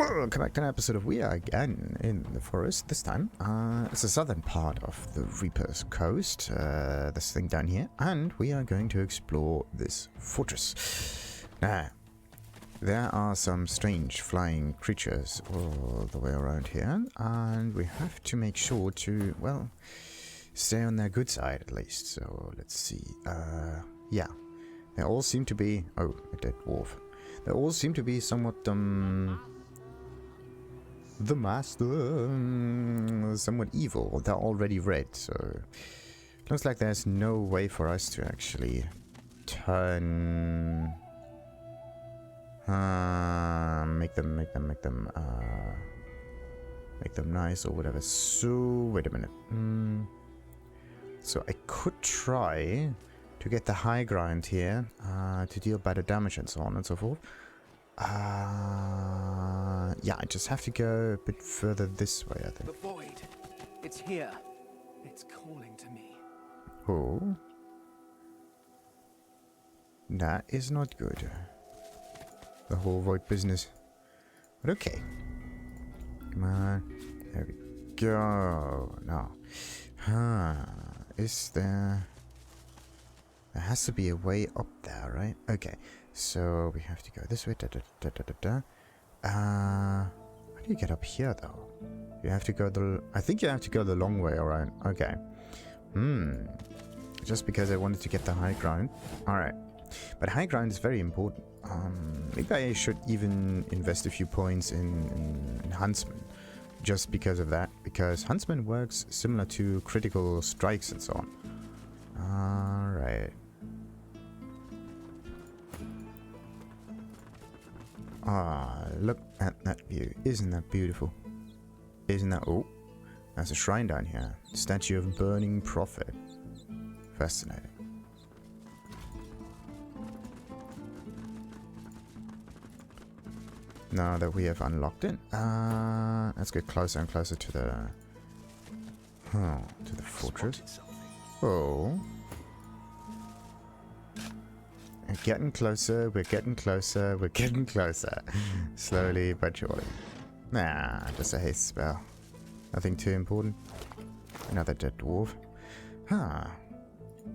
Welcome back to an episode of We Are Again in the Forest. This time, it's the southern part of the Reaper's Coast, this thing down here, and we are going to explore this fortress. Now, there are some strange flying creatures all the way around here, and we have to make sure to, well, stay on their good side at least. So, let's see. Yeah, they all seem to be... Oh, a dead dwarf. They all seem to be somewhat, the master, somewhat evil. They're already red, so looks like there's no way for us to actually turn, make them nice or whatever. So wait a minute. So I could try to get the high ground here, to deal better damage and so on and so forth. Yeah, I just have to go a bit further this way, I think. The void. It's here. It's calling to me. Oh. That is not good. The whole void business. But okay. Come on. There we go. Now. Is there... There has to be a way up there, right? Okay. So we have to go this way. How do you get up here, though? You have to go the... I think you have to go the long way around. Okay. Just because I wanted to get the high ground. Alright. But high ground is very important. Maybe I should even invest a few points in Huntsman. Just because of that. Because Huntsman works similar to critical strikes and so on. Alright. Look at that view. Isn't that beautiful? Isn't that... Oh, there's a shrine down here. Statue of Burning Prophet. Fascinating. Now that we have unlocked it, let's get closer and closer to the... to the fortress. Oh. We're getting closer, we're getting closer, we're getting closer. Slowly but surely. Nah, just a haste spell. Nothing too important. Another dead dwarf.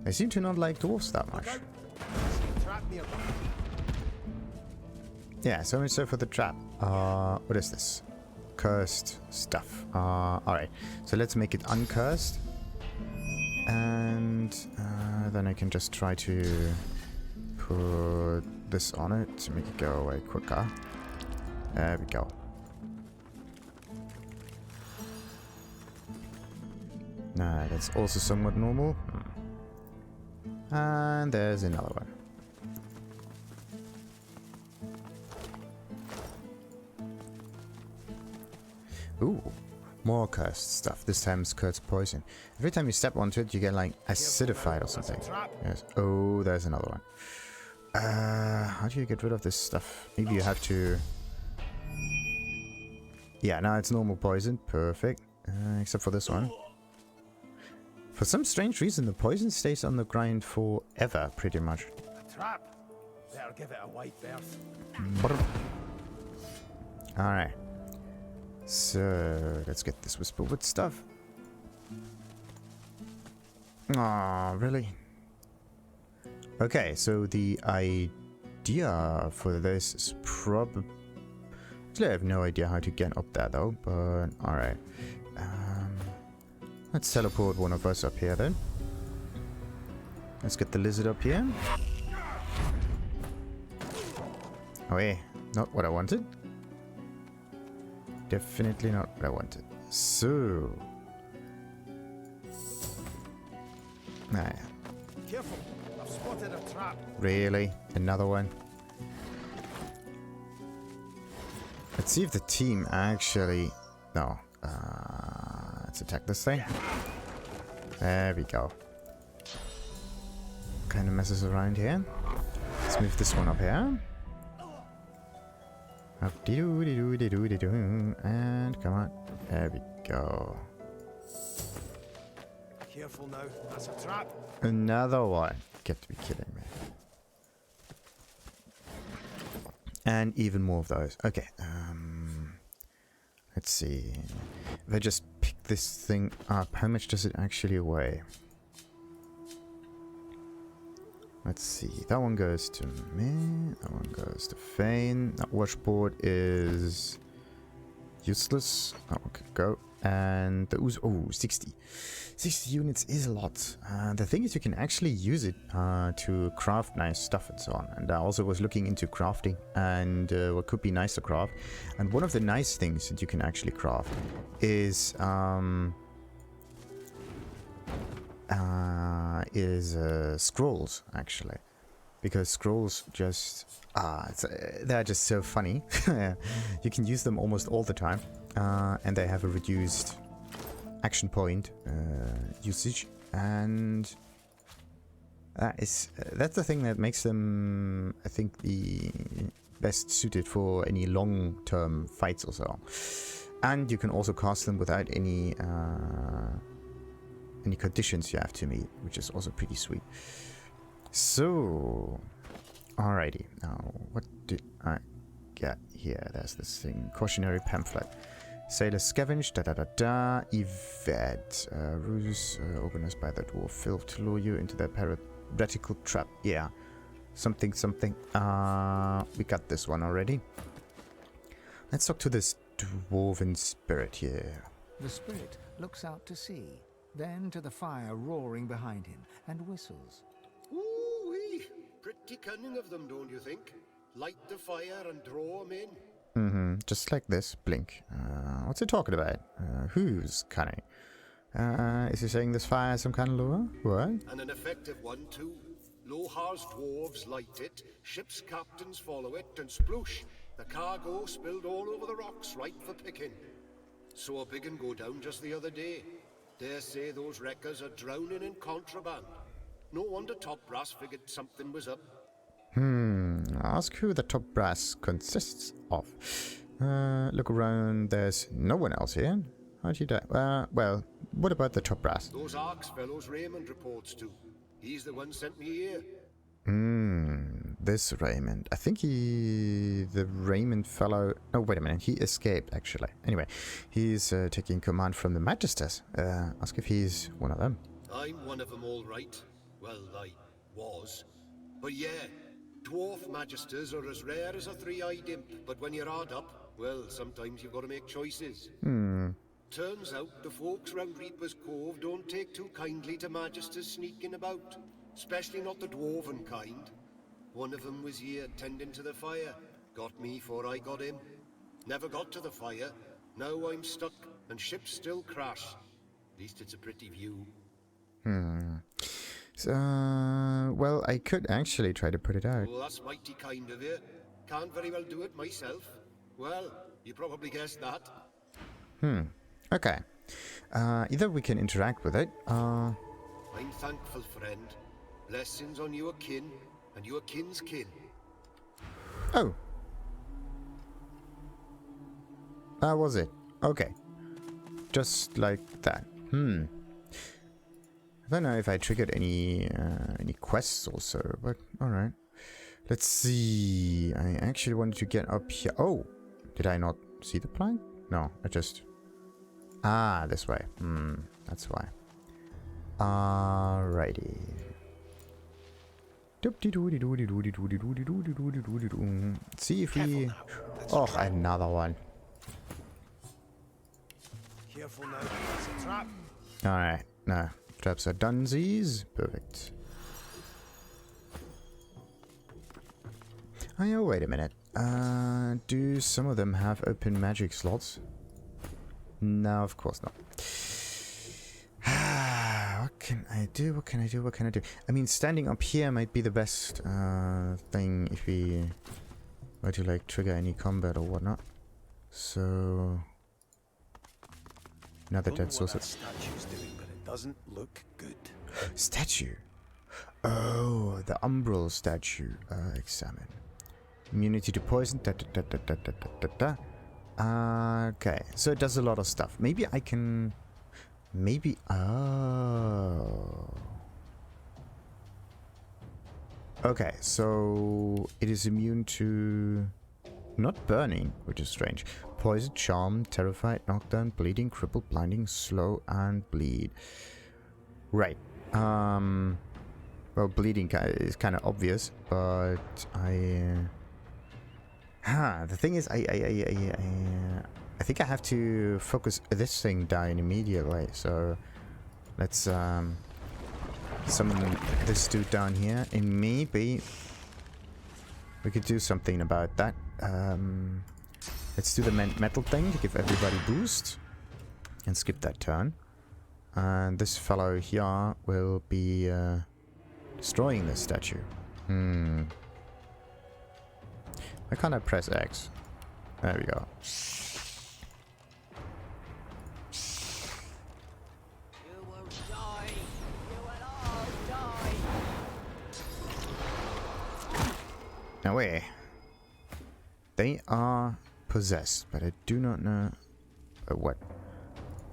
They seem to not like dwarfs that much. Yeah, so much so for the trap. What is this? Cursed stuff. Alright, so let's make it uncursed. And then I can just try to put this on it to make it go away quicker. There we go. Nah, that's also somewhat normal. And there's another one. Ooh, more cursed stuff. This time it's cursed poison. Every time you step onto it, you get like acidified or something. Yes. Oh, there's another one. How do you get rid of this stuff? Maybe you have to... Yeah, now it's normal poison. Perfect. Except for this one. For some strange reason, the poison stays on the ground forever, pretty much. A trap. Better give it a wide berth. Alright. So, let's get this whisperwood stuff. Aw, really? Okay, so the idea for this is probably... Actually, I have no idea how to get up there, though, but alright. Let's teleport one of us up here, then. Let's get the lizard up here. Oh, yeah. Not what I wanted. Definitely not what I wanted. So... Nah. Careful. I've spotted a trap. Really? Another one? Let's see if the team actually... No. Let's attack this thing. There we go. Kind of messes around here. Let's move this one up here. Up de doo de doo de doo de doo. And come on. There we go. Careful now. That's a trap. Another one. Get to be kidding me. And even more of those. Okay. Let's see. If I just pick this thing up, how much does it actually weigh? Let's see. That one goes to me. That one goes to Fane. That washboard is useless. That one could go. And the ooze. Oh, 60. 60 units is a lot. The thing is, you can actually use it to craft nice stuff and so on. And I also was looking into crafting and what could be nice to craft. And one of the nice things that you can actually craft is scrolls, actually, because scrolls just they're just so funny. You can use them almost all the time, and they have a reduced action point usage, and that's the thing that makes them, I think, the best suited for any long-term fights or so. And you can also cast them without any conditions you have to meet, which is also pretty sweet. So, alrighty. Now, what did I get here? There's this thing. Cautionary pamphlet. Sailor scavenge, evade. Ruse organized by the dwarf filth to lure you into their piratical trap. Yeah. Something. We got this one already. Let's talk to this Dwarven Spirit here. The spirit looks out to sea, then to the fire roaring behind him, and whistles. Ooh-wee! Pretty cunning of them, don't you think? Light the fire and draw them in. Just like this. Blink. What's he talking about? Who's cunning? Is he saying this fire has some kind of lure? What? And an effective one, too. Lohar's dwarves light it, ship's captains follow it, and sploosh! The cargo spilled all over the rocks, ripe for picking. Saw a big un go down just the other day. Dare say those wreckers are drowning in contraband. No wonder Top Brass figured something was up. Ask who the top brass consists of. Look around, there's no one else here. How'd you die? Well, what about the top brass? Those Arks fellows Raymond reports to. He's the one sent me here. This Raymond. I think the Raymond fellow... Oh, wait a minute. He escaped, actually. Anyway, he's taking command from the Magisters. Ask if he's one of them. I'm one of them, all right. Well, I was. But yeah, dwarf magisters are as rare as a three-eyed imp, but when you're hard up, well, sometimes you've got to make choices. Turns out the folks round Reaper's Cove don't take too kindly to magisters sneaking about. Especially not the dwarven kind. One of them was here tending to the fire. Got me before I got him. Never got to the fire. Now I'm stuck, and ships still crash. At least it's a pretty view. So, well, I could actually try to put it out. Well, that's mighty kind of you. Can't very well do it myself. Well, you probably guessed that. Okay. Either we can interact with it, I'm thankful, friend. Blessings on your kin, and your kin's kin. Oh. That was it. Okay. Just like that. I don't know if I triggered any quests also, but alright. Let's see. I actually wanted to get up here. Oh! Did I not see the plank? No, I just... Ah, this way. That's why. Alrighty. See if we... Oh, another one. Careful now, it's a trap. Alright, no. Traps are dunsies. Perfect. Oh, yeah, wait a minute. Do some of them have open magic slots? No, of course not. What can I do? What can I do? What can I do? I mean, standing up here might be the best thing if we were to like trigger any combat or whatnot. So another dead Sourcerer. Statue's doing, but it doesn't look good. Statue. Oh, the Umbral Statue. Examine. Immunity to poison. Okay, so it does a lot of stuff. Maybe I can... Maybe... Oh... Okay, so it is immune to Not burning, which is strange. Poison, charm, terrified, knockdown, bleeding, cripple, blinding, slow, and bleed. Right. Well, bleeding is kind of obvious, but the thing is, I think I have to focus this thing down immediately. So let's summon this dude down here, and maybe we could do something about that. Let's do the metal thing to give everybody boost, and skip that turn. And this fellow here will be destroying this statue. Why can't I press X? There we go. You will die. You will all die. Now wait. They are possessed, but I do not know what.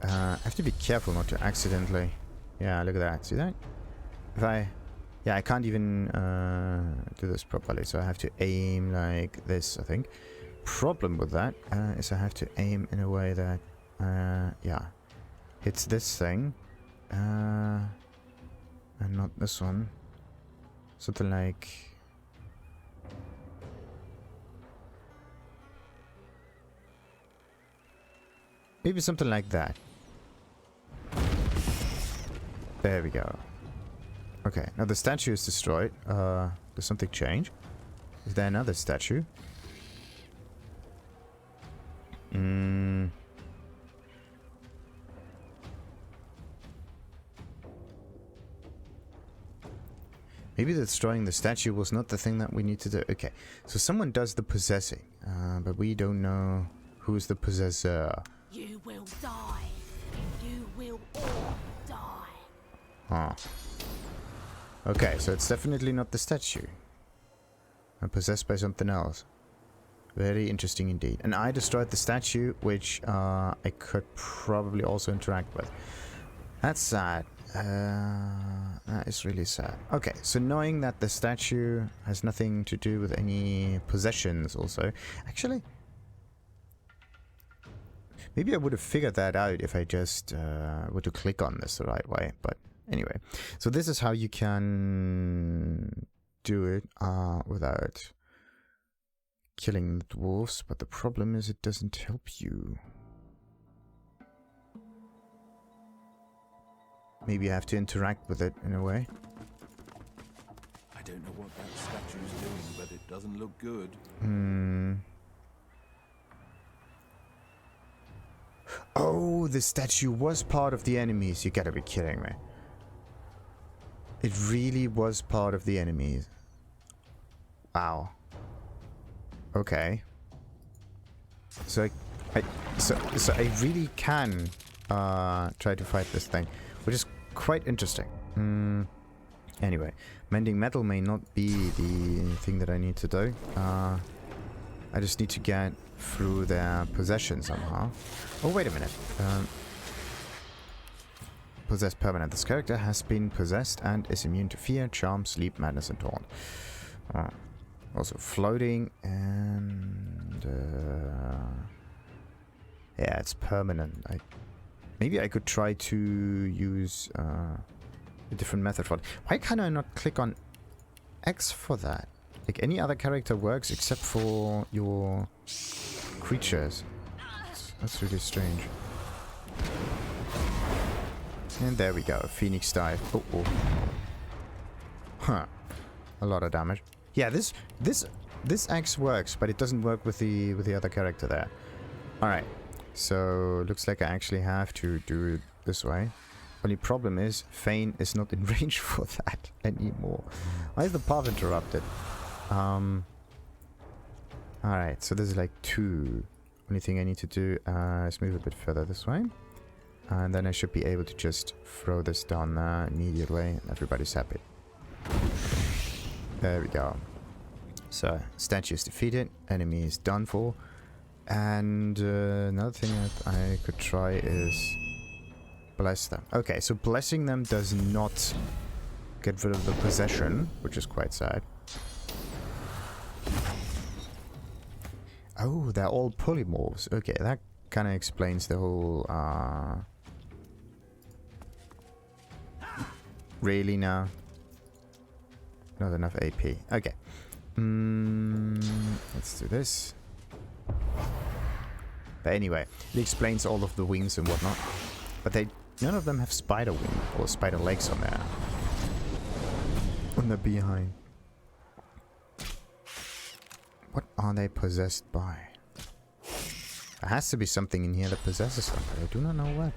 I have to be careful not to accidentally. Yeah, look at that. See that? If I... Yeah, I can't even do this properly, so I have to aim like this, I think. Problem with that is I have to aim in a way that, yeah, hits this thing, and not this one. Something like... Maybe something like that. There we go. Okay, now the statue is destroyed. Does something change? Is there another statue? Maybe destroying the statue was not the thing that we need to do. Okay, so someone does the possessing, but we don't know who's the possessor. You will die. You will all die. Huh. Okay, so it's definitely not the statue. I'm possessed by something else. Very interesting indeed. And I destroyed the statue, which I could probably also interact with. That's sad. That is really sad. Okay, so knowing that the statue has nothing to do with any possessions also. Actually, maybe I would have figured that out if I just were to click on this the right way. But anyway, so this is how you can do it without killing the dwarfs. But the problem is it doesn't help you. Maybe I have to interact with it in a way. I don't know what that statue's doing, but it doesn't look good. Oh, the statue was part of the enemies. You gotta be kidding me. It really was part of the enemies. Wow. Okay. So I really can try to fight this thing, which is quite interesting. Anyway, mending metal may not be the thing that I need to do. I just need to get through their possession somehow. Oh, wait a minute. Possessed permanent. This character has been possessed and is immune to fear, charm, sleep, madness, and taunt. Also floating and... yeah, it's permanent. Maybe I could try to use a different method for it. Why can't I not click on X for that? Like any other character works except for your creatures. That's really strange. And there we go. Phoenix dive. Oh. Huh. A lot of damage. Yeah, this X works, but it doesn't work with the other character there. Alright. So looks like I actually have to do it this way. Only problem is Fane is not in range for that anymore. Why is the path interrupted? Alright, so there's like 2. Only thing I need to do is move a bit further this way. And then I should be able to just throw this down there immediately and everybody's happy. There we go. So, statue is defeated, enemy is done for. And another thing that I could try is bless them. Okay, so blessing them does not get rid of the possession, which is quite sad. Oh, they're all polymorphs. Okay, that kind of explains the whole... Really now? Not enough AP. Okay. Let's do this. But anyway, it explains all of the wings and whatnot. But none of them have spider wing or spider legs on their behind. What are they possessed by? There has to be something in here that possesses them, but I do not know what.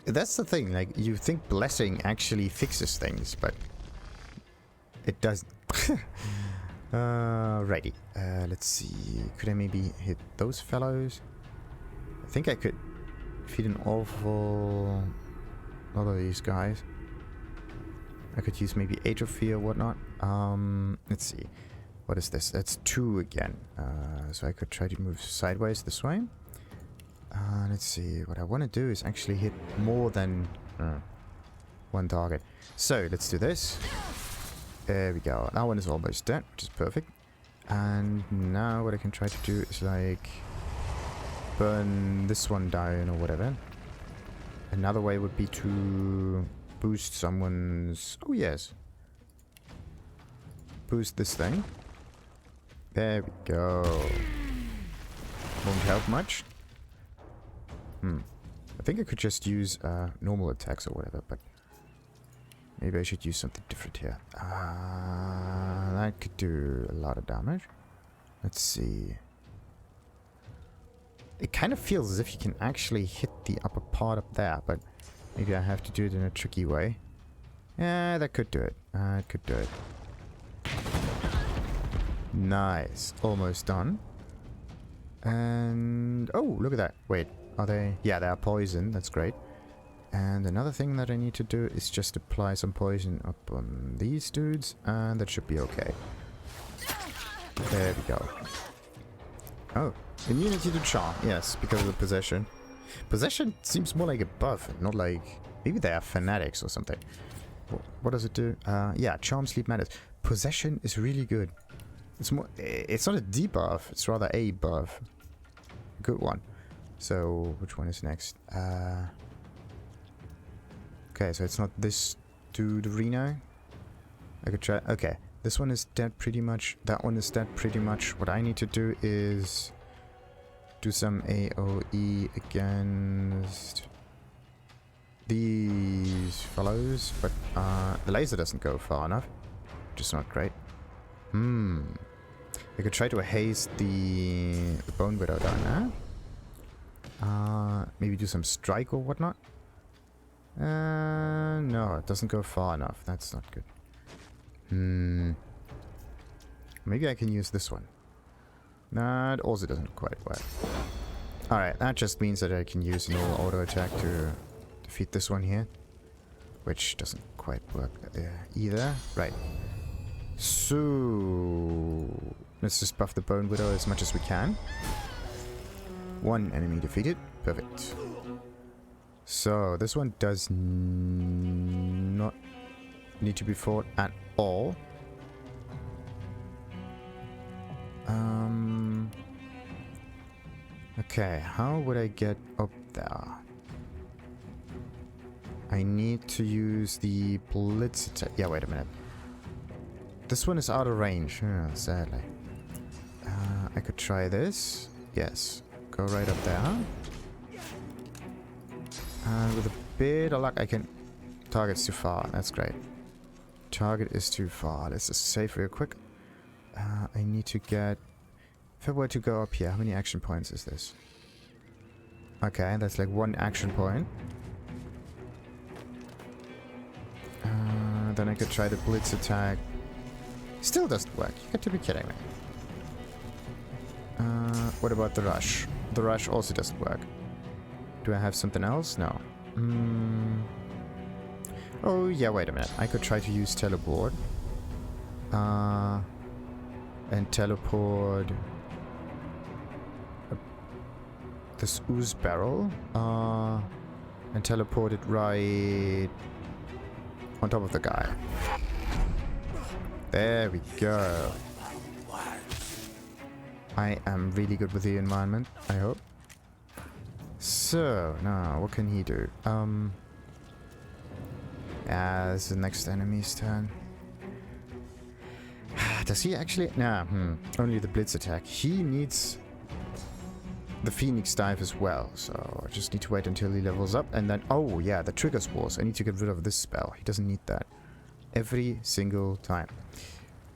That's the thing, like, you think blessing actually fixes things, but it doesn't. Righty. Let's see. Could I maybe hit those fellows? I think I could feed an awful lot of these guys. I could use maybe atrophy or whatnot. Let's see. What is this? That's 2 again. So I could try to move sideways this way. Let's see. What I want to do is actually hit more than 1 target. So let's do this. There we go. That one is almost dead, which is perfect. And now what I can try to do is like burn this one down or whatever. Another way would be to boost someone's... Oh yes. Boost this thing. There we go. Won't help much. I think I could just use normal attacks or whatever, but maybe I should use something different here. That could do a lot of damage. Let's see. It kind of feels as if you can actually hit the upper part up there, but maybe I have to do it in a tricky way. Yeah, that could do it. It could do it. Nice. Almost done. And... oh, look at that. Wait. Are they... yeah, they are poison. That's great. And another thing that I need to do is just apply some poison up on these dudes. And that should be okay. There we go. Oh. Immunity to charm. Yes, because of the possession. Possession seems more like a buff, not like... maybe they are fanatics or something. What does it do? Yeah, charm, sleep, madness. Possession is really good. It's more... it's not a debuff, it's rather a buff. Good one. So, which one is next? Okay, so it's not this dude Reno. I could try... okay, this one is dead pretty much. That one is dead pretty much. What I need to do is... do some AoE against... these fellows, but the laser doesn't go far enough, which is not great. I could try to haze the Bone Widow down there. Maybe do some strike or whatnot. No, it doesn't go far enough. That's not good. Maybe I can use this one. That also doesn't quite work. Alright, that just means that I can use an auto attack to defeat this one here. Which doesn't quite work either. Right. So... let's just buff the Bone Widow as much as we can. 1 enemy defeated. Perfect. So, this one does not need to be fought at all. Okay, how would I get up there? I need to use the blitz attack. Yeah, wait a minute. This one is out of range. Sadly. I could try this. Yes. Go right up there. And with a bit of luck, I can... target's too far. That's great. Target is too far. Let's just save real quick. I need to get... if I were to go up here, how many action points is this? Okay, that's like 1 action point. Then I could try the blitz attack. Still doesn't work. You got to be kidding me. What about the rush? The rush also doesn't work. Do I have something else? No. Oh, yeah, wait a minute. I could try to use teleport. And teleport... this ooze barrel. And teleport it right... on top of the guy. There we go. I am really good with the environment, I hope. So, now, what can he do? It's the next enemy's turn. Does he actually? Nah, only the blitz attack. He needs the Phoenix Dive as well, so I just need to wait until he levels up, and then, oh yeah, the Trigger Spores. I need to get rid of this spell. He doesn't need that. Every single time.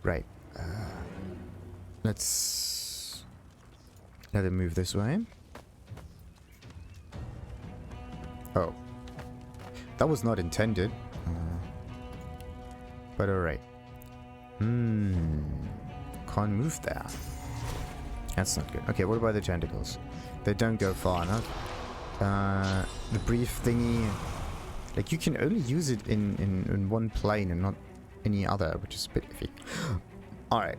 Right. Let's let him move this way. Oh. That was not intended. But alright. Can't move there. That's not good. Okay, what about the tentacles? They don't go far enough. The brief thingy... Like, you can only use it in one plane and not any other, which is a bit iffy. Alright.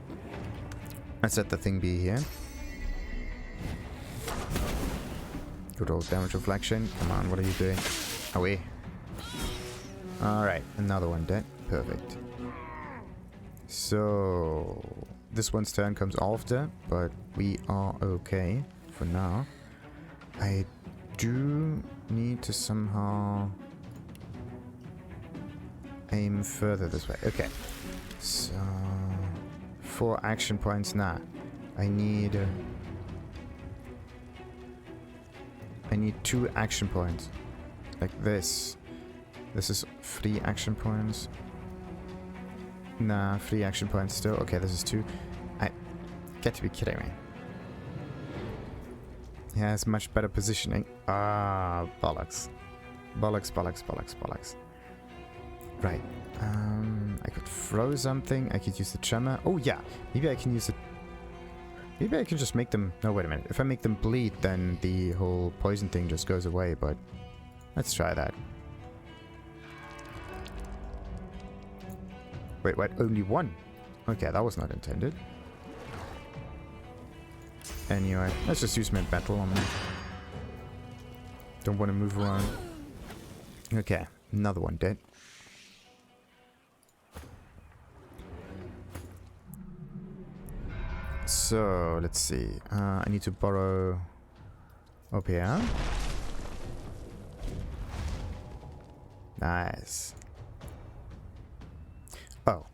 Let's let the thing be here. Good old damage reflection. Come on, what are you doing? Away. Alright, another one dead. Perfect. So... This one's turn comes after, but we are okay for now. I do need to somehow aim further this way. Okay. So... 4 action points now. I need 2 action points. Like this. This is 3 action points. Nah, 3 action points still. Okay, this is 2. I get to be kidding me. He has much better positioning. Ah, bollocks. Bollocks, bollocks, bollocks, bollocks. Right. I could throw something. I could use the tremor. Oh, yeah. Maybe I can use it. Maybe I can just make them... No, wait a minute. If I make them bleed, then the whole poison thing just goes away, but... Let's try that. Wait, what? Only 1? Okay, that was not intended. Anyway, let's just use mid battle on them. Don't want to move around. Okay, another one dead. So, let's see. I need to borrow up here. Nice. Oh.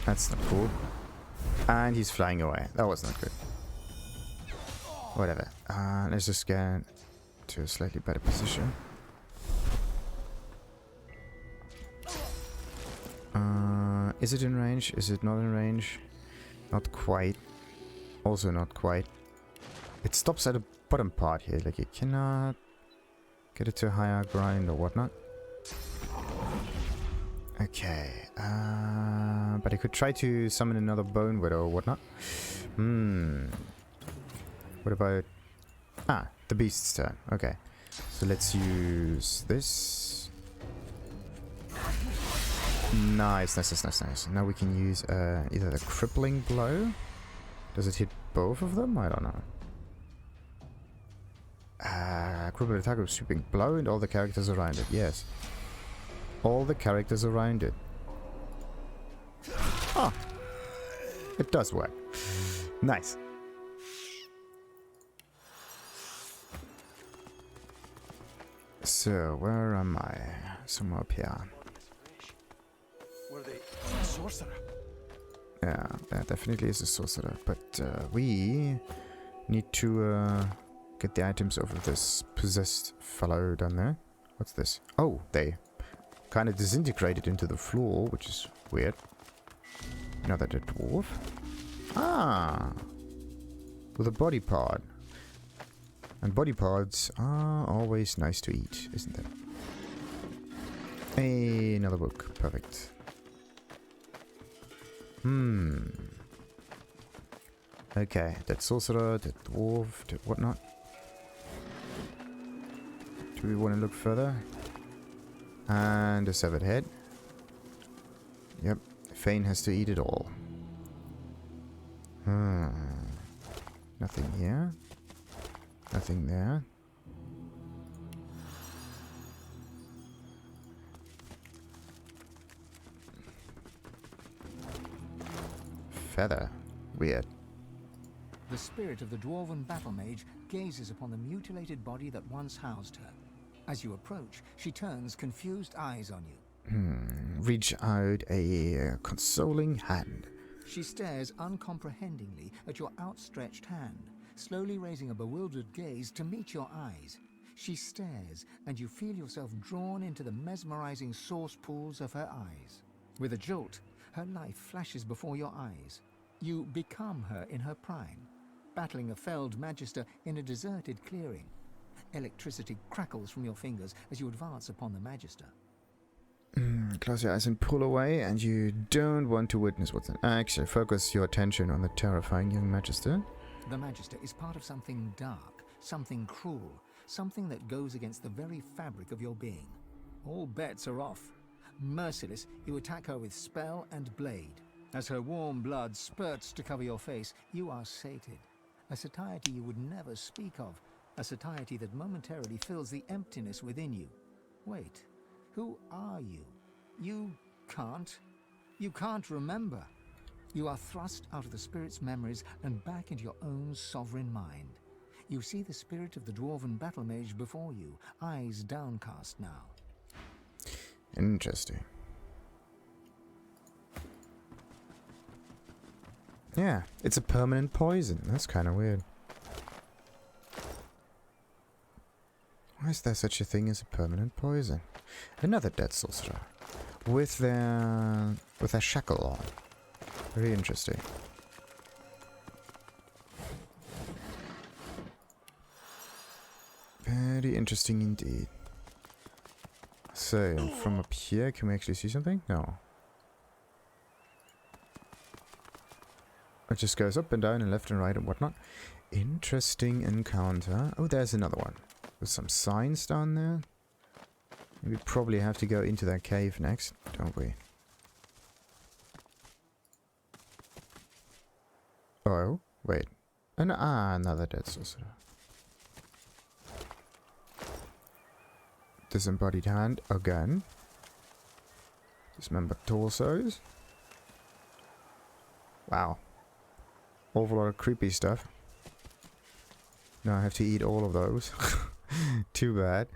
That's not cool. And he's flying away. That was not good. Whatever. Let's just get to a slightly better position. Is it in range? Is it not in range? Not quite. Also not quite. It stops at the bottom part here. Like, you cannot get it to a higher grind or whatnot. Okay. But I could try to summon another Bone Widow or whatnot. What about... Ah, the Beast's turn. Okay. So let's use this. Nice, nice, nice, nice, nice. Now we can use either the Crippling Blow. Does it hit both of them? I don't know. Crippling attack with sweeping blow and all the characters around it. Yes. All the characters around it. Ah. It does work. Nice. So, where am I? Somewhere up here. Were they Sourcerer? Yeah, that definitely is a Sorcerer. But we need to get the items over this possessed fellow down there. What's this? Oh, they kind of disintegrated into the floor, which is weird. Another dead dwarf. Ah! With a body part. And body parts are always nice to eat, isn't it? Hey, another book. Perfect. Okay, that sorcerer, that dwarf, that whatnot. Do we want to look further? And a severed head. Yep, Fane has to eat it all. Nothing here. Nothing there. feather. Weird. The spirit of the Dwarven battle mage gazes upon the mutilated body that once housed her. As you approach, she turns confused eyes on you. Reach out a consoling hand. She stares uncomprehendingly at your outstretched hand, slowly raising a bewildered gaze to meet your eyes. She stares, and you feel yourself drawn into the mesmerizing source pools of her eyes. With a jolt, her life flashes before your eyes. You become her in her prime, battling a felled magister in a deserted clearing. Electricity crackles from your fingers as you advance upon the magister. Close your eyes and pull away, and you don't want to witness what's in action. Focus your attention on the terrifying young magister. The magister is part of something dark, something cruel, something that goes against the very fabric of your being. All bets are off. Merciless, you attack her with spell and blade. As her warm blood spurts to cover your face, you are sated. A satiety you would never speak of, a satiety that momentarily fills the emptiness within you. Wait, who are you? You can't remember. You are thrust out of the spirit's memories and back into your own sovereign mind. You see the spirit of the Dwarven battle mage before you, eyes downcast now. Interesting. Yeah, it's a permanent poison. That's kind of weird. Why is there such a thing as a permanent poison? Another dead sorcerer with their shackle on. Very interesting. Very interesting indeed. So, from up here, can we actually see something? No. It just goes up and down and left and right and whatnot. Interesting encounter. Oh, there's another one. With some signs down there. We probably have to go into that cave next, don't we? Oh, wait. Another dead sorcerer. Disembodied hand again. Dismembered torsos. Wow. Awful lot of creepy stuff. Now I have to eat all of those. Too bad.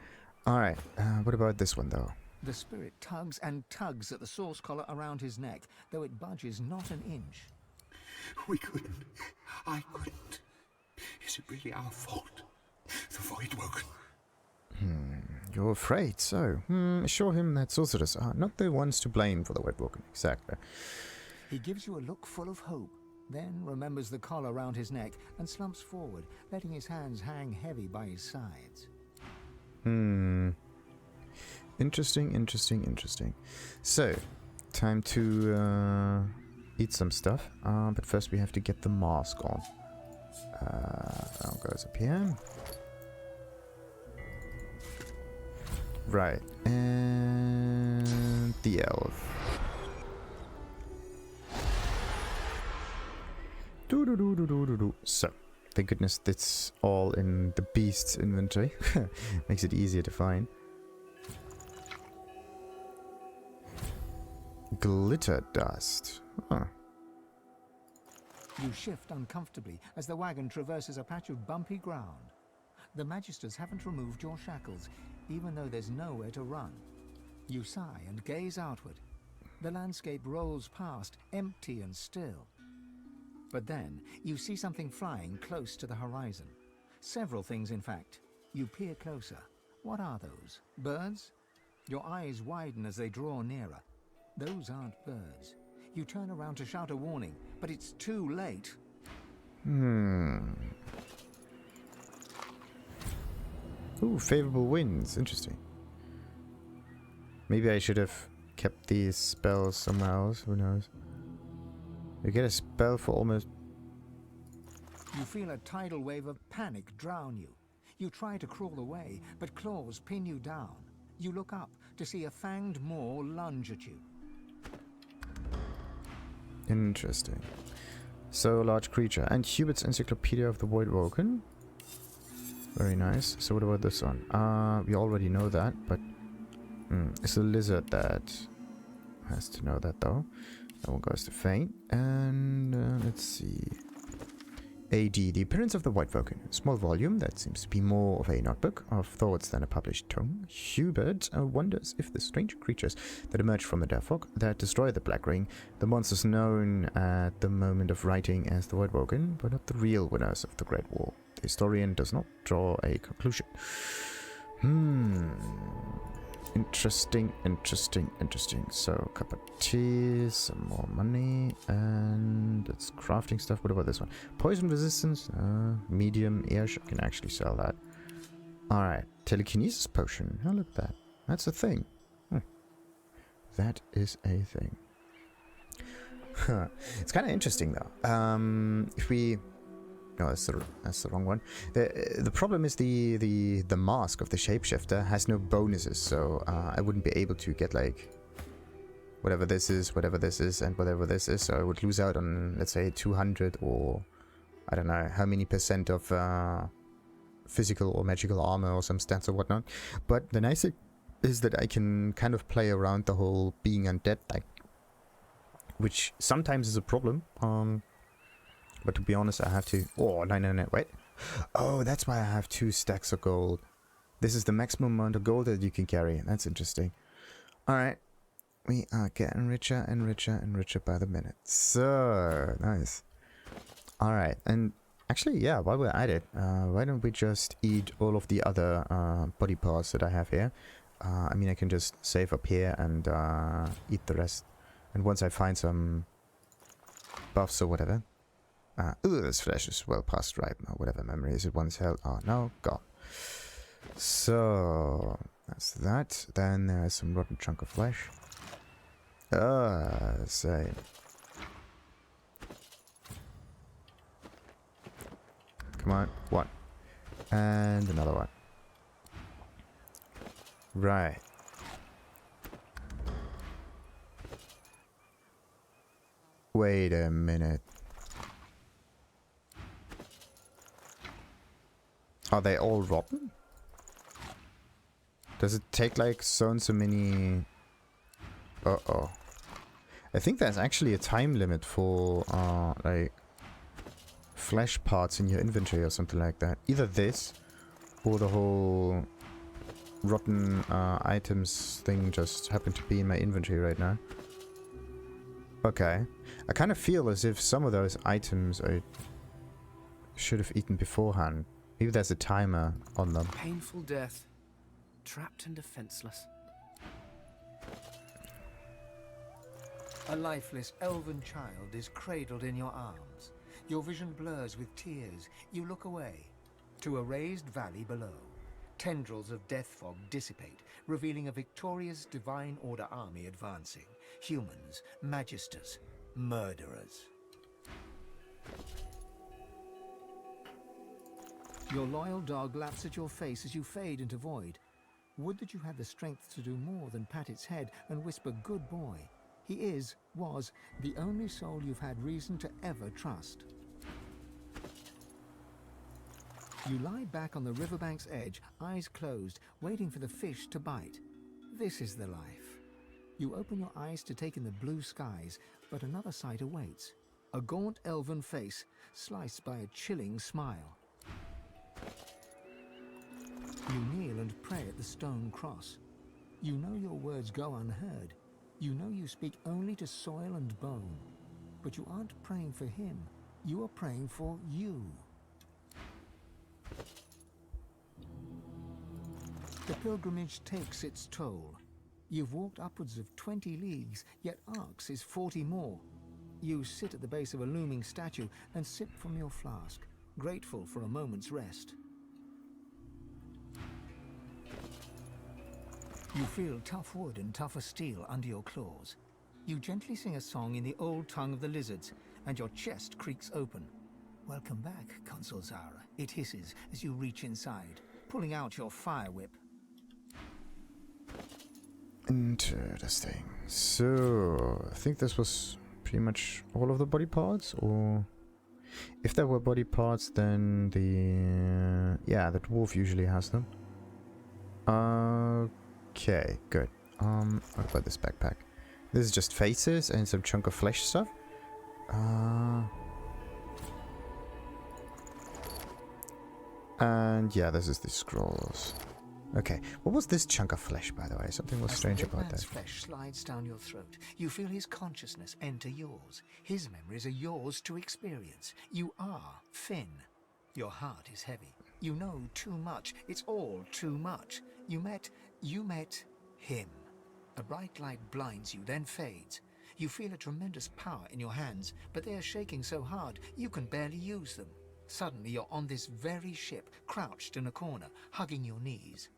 Alright, what about this one though? The spirit tugs and tugs at the source collar around his neck, though it budges not an inch. We couldn't. I couldn't. Is it really our fault? The Void Woken. You're afraid, so. Assure him that sorcerers are not the ones to blame for the Void Woken. Exactly. He gives you a look full of hope, then remembers the collar around his neck and slumps forward, letting his hands hang heavy by his sides. Interesting. So, time to eat some stuff. But first we have to get the mask on. That goes up here. Right, and the elf. So, thank goodness that's all in the beast's inventory. Makes it easier to find. Glitter dust. Huh. You shift uncomfortably as the wagon traverses a patch of bumpy ground. The magisters haven't removed your shackles, even though there's nowhere to run. You sigh and gaze outward. The landscape rolls past, empty and still. But then, you see something flying close to the horizon. Several things, in fact. You peer closer. What are those? Birds? Your eyes widen as they draw nearer. Those aren't birds. You turn around to shout a warning, but it's too late. Ooh, favorable winds. Interesting. Maybe I should have kept these spells somewhere else. Who knows? You get a spell for almost... You feel a tidal wave of panic drown you. You try to crawl away, but claws pin you down. You look up to see a fanged maw lunge at you. Interesting. So, large creature. And Hubert's Encyclopedia of the Void Woken. Very nice. So what about this one? We already know that, but... it's a lizard that has to know that though. That one goes to Fane. And let's see. AD, the appearance of the White Vulcan. Small volume that seems to be more of a notebook of thoughts than a published tome. Hubert wonders if the strange creatures that emerged from the Dwarf that destroyed the Black Ring, the monsters known at the moment of writing as the White Vulcan, were not the real winners of the Great War. The historian does not draw a conclusion. Interesting. So, cup of tea, some more money, and it's crafting stuff. What about this one? Poison resistance, medium, airshot. Can actually sell that. Alright, telekinesis potion. Oh, look at that. That's a thing. That is a thing. It's kind of interesting, though. If we... No, that's the wrong one. The problem is the mask of the shapeshifter has no bonuses, so I wouldn't be able to get like whatever this is, and whatever this is. So I would lose out on, let's say, 200 or I don't know how many % of physical or magical armor or some stats or whatnot. But the nice thing is that I can kind of play around the whole being undead thing, which sometimes is a problem. But to be honest, I have to... Oh, no, wait. Oh, that's why I have 2 stacks of gold. This is the maximum amount of gold that you can carry. That's interesting. Alright. We are getting richer and richer by the minute. So, nice. Alright, and actually, yeah, while we're at it, why don't we just eat all of the other body parts that I have here? I mean, I can just save up here and eat the rest. And once I find some buffs or whatever... this flesh is well past ripe. Whatever memories it once held are now gone. So, that's that. Then there's some rotten chunk of flesh. Say. Come on. One. And another one. Right. Wait a minute. Are they all rotten? Does it take like so and so many... Uh-oh. I think there's actually a time limit for like flesh parts in your inventory or something like that. Either this or the whole rotten items thing just happened to be in my inventory right now. Okay. I kind of feel as if some of those items I should have eaten beforehand. Maybe there's a timer on them. Painful death. Trapped and defenseless. A lifeless elven child is cradled in your arms. Your vision blurs with tears. You look away to a raised valley below. Tendrils of death fog dissipate, revealing a victorious Divine Order army advancing. Humans, magisters, murderers. Your loyal dog laps at your face as you fade into void. Would that you had the strength to do more than pat its head and whisper, "Good boy." He was, the only soul you've had reason to ever trust. You lie back on the riverbank's edge, eyes closed, waiting for the fish to bite. This is the life. You open your eyes to take in the blue skies, but another sight awaits. A gaunt elven face, sliced by a chilling smile. You kneel and pray at the stone cross. You know your words go unheard. You know you speak only to soil and bone. But you aren't praying for him. You are praying for you. The pilgrimage takes its toll. You've walked upwards of 20 leagues, yet Arx is 40 more. You sit at the base of a looming statue and sip from your flask, grateful for a moment's rest. You feel tough wood and tougher steel under your claws. You gently sing a song in the old tongue of the lizards, and your chest creaks open. Welcome back, Consul Zara. It hisses as you reach inside, pulling out your fire whip. Interesting. So, I think this was pretty much all of the body parts, or... If there were body parts, then the... yeah, the dwarf usually has them. Okay, good. What about this backpack? This is just faces and some chunk of flesh stuff. And yeah, this is the scrolls. Okay, what was this chunk of flesh, by the way? Something was strange about that. As the flesh slides down your throat, you feel his consciousness enter yours. His memories are yours to experience. You are Finn. Your heart is heavy. You know too much. It's all too much. You met him. A bright light blinds you, then fades. You feel a tremendous power in your hands, but they are shaking so hard you can barely use them. Suddenly you're on this very ship, crouched in a corner, hugging your knees.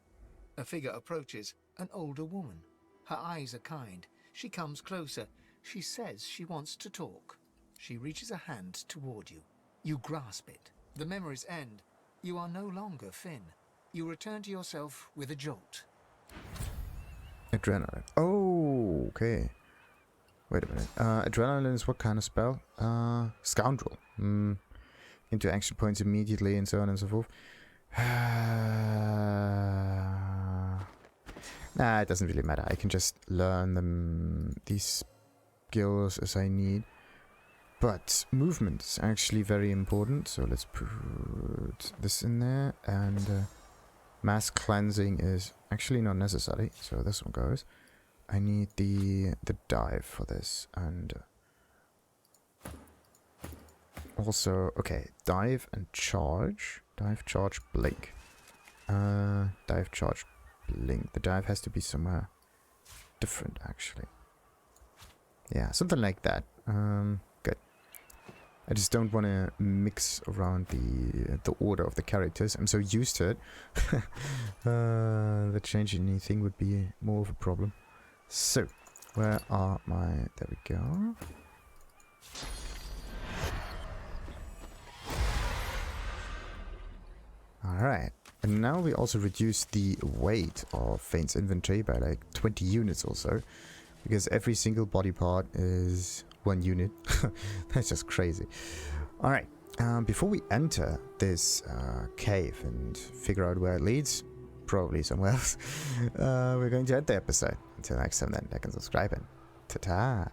A figure approaches, an older woman. Her eyes are kind. She comes closer. She says she wants to talk. She reaches a hand toward you. You grasp it. The memories end. You are no longer Finn. You return to yourself with a jolt. Adrenaline. Oh, okay. Wait a minute. Adrenaline is what kind of spell? Scoundrel. Into action points immediately and so on and so forth. Nah, it doesn't really matter. I can just learn these skills as I need. But movement is actually very important. So let's put this in there. And mass cleansing is actually not necessary. So this one goes. I need the dive for this. And also, okay, dive and charge. Dive, charge, blink. Dive, charge, blink. The dive has to be somewhere different, actually. Yeah, something like that. Good. I just don't want to mix around the order of the characters. I'm so used to it. That changing anything would be more of a problem. So, where are my... There we go. Alright, and now we also reduce the weight of Fane's inventory by like 20 units or so, because every single body part is 1 unit. That's just crazy. Alright, before we enter this cave and figure out where it leads, probably somewhere else, we're going to end the episode. Until next time then, like and subscribe and ta-ta!